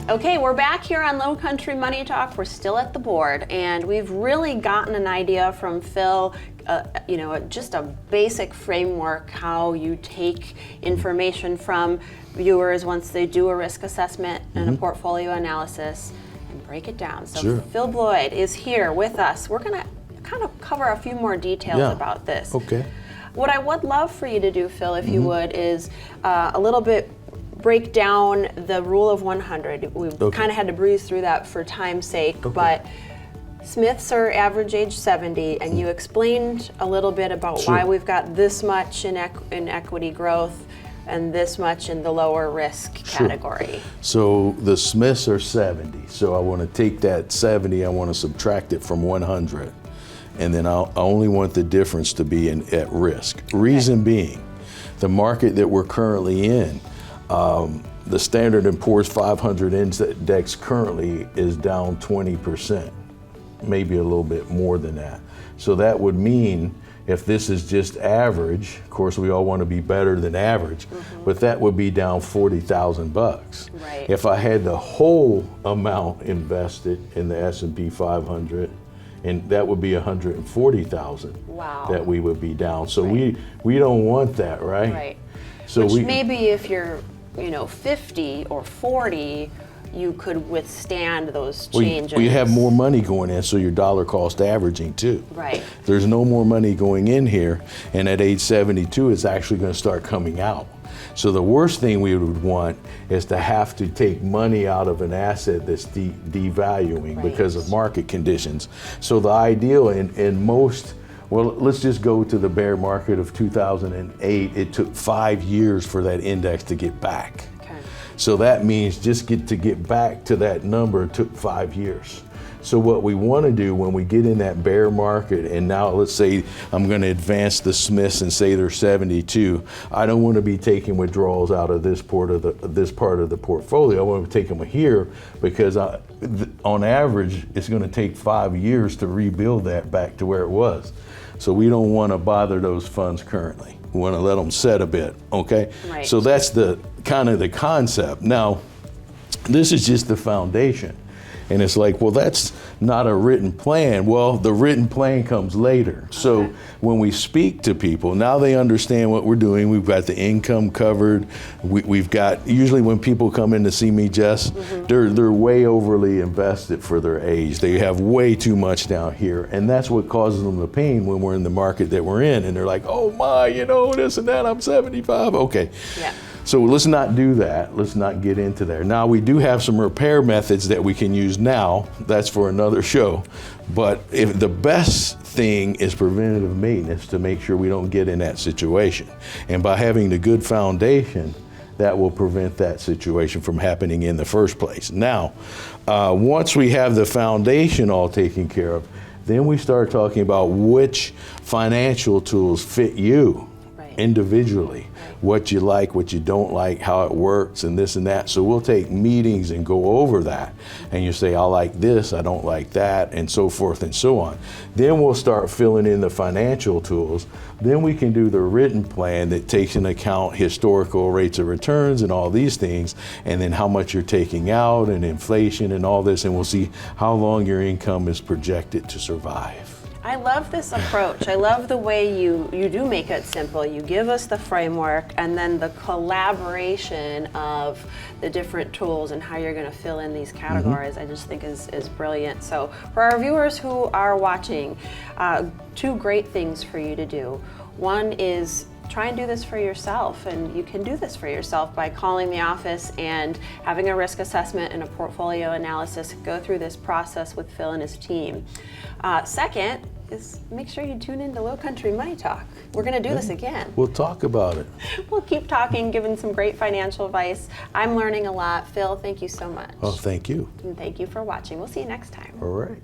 Okay, we're back here on Lowcountry Money Talk. We're still at the board, and we've really gotten an idea from Phil, just a basic framework, how you take information from viewers once they do a risk assessment and a portfolio analysis and break it down. So Sure. Phil Bloyd is here with us. We're gonna kind of cover a few more details about this. Okay. What I would love for you to do, Phil, if you would, is a little bit break down the rule of 100. We've kind of had to breeze through that for time's sake, but Smiths are average age 70, and you explained a little bit about why we've got this much in equity growth and this much in the lower risk category. So the Smiths are 70. So I want to take that 70, I want to subtract it from 100. And then I only want the difference to be at risk. Reason being, the market that we're currently in, the Standard & Poor's 500 index currently is down 20%, maybe a little bit more than that. So that would mean if this is just average, of course we all want to be better than average, but that would be down 40,000 bucks. Right. If I had the whole amount invested in the S&P 500, and that would be 140,000 that we would be down. So we don't want that, right? Right. So which maybe if you're 50 or 40, you could withstand those changes. Well, you have more money going in, so your dollar cost averaging too. Right. There's no more money going in here, and at age 72, it's actually going to start coming out. So the worst thing we would want is to have to take money out of an asset that's devaluing because of market conditions. So the ideal in most, well, let's just go to the bear market of 2008. It took 5 years for that index to get back. Okay. So that means just to get back to that number took 5 years. So what we want to do when we get in that bear market, and now let's say I'm going to advance the Smiths and say they're 72, I don't want to be taking withdrawals out of this part of the portfolio. I want to take them here because on average it's going to take 5 years to rebuild that back to where it was. So we don't want to bother those funds currently. We want to let them set a bit, okay? Right. So that's the kind of the concept. Now, this is just the foundation. And it's like, well, that's not a written plan. Well, the written plan comes later. So when we speak to people, now they understand what we're doing. We've got the income covered. We've got, usually when people come in to see me, Jess, they're way overly invested for their age. They have way too much down here. And that's what causes them the pain when we're in the market that we're in. And they're like, oh my, this and that, I'm 75. Okay. Yeah. So let's not do that. Let's not get into there. Now we do have some repair methods that we can use now. That's for another show. But if the best thing is preventative maintenance to make sure we don't get in that situation. And by having the good foundation, that will prevent that situation from happening in the first place. Now, once we have the foundation all taken care of, then we start talking about which financial tools fit you individually, what you like, what you don't like, how it works, and this and that. So we'll take meetings and go over that. And you say, I like this, I don't like that, and so forth and so on. Then we'll start filling in the financial tools. Then we can do the written plan that takes into account historical rates of returns and all these things, and then how much you're taking out and inflation and all this, and we'll see how long your income is projected to survive. I love this approach. I love the way you do make it simple. You give us the framework, and then the collaboration of the different tools and how you're going to fill in these categories, I just think is brilliant. So for our viewers who are watching, two great things for you to do. One is try and do this for yourself, and you can do this for yourself by calling the office and having a risk assessment and a portfolio analysis, go through this process with Phil and his team. Second is make sure you tune into Lowcountry Money Talk. We're going to do this again. We'll talk about it. We'll keep talking, giving some great financial advice. I'm learning a lot. Phil, thank you so much. Oh, thank you. And thank you for watching. We'll see you next time. All right.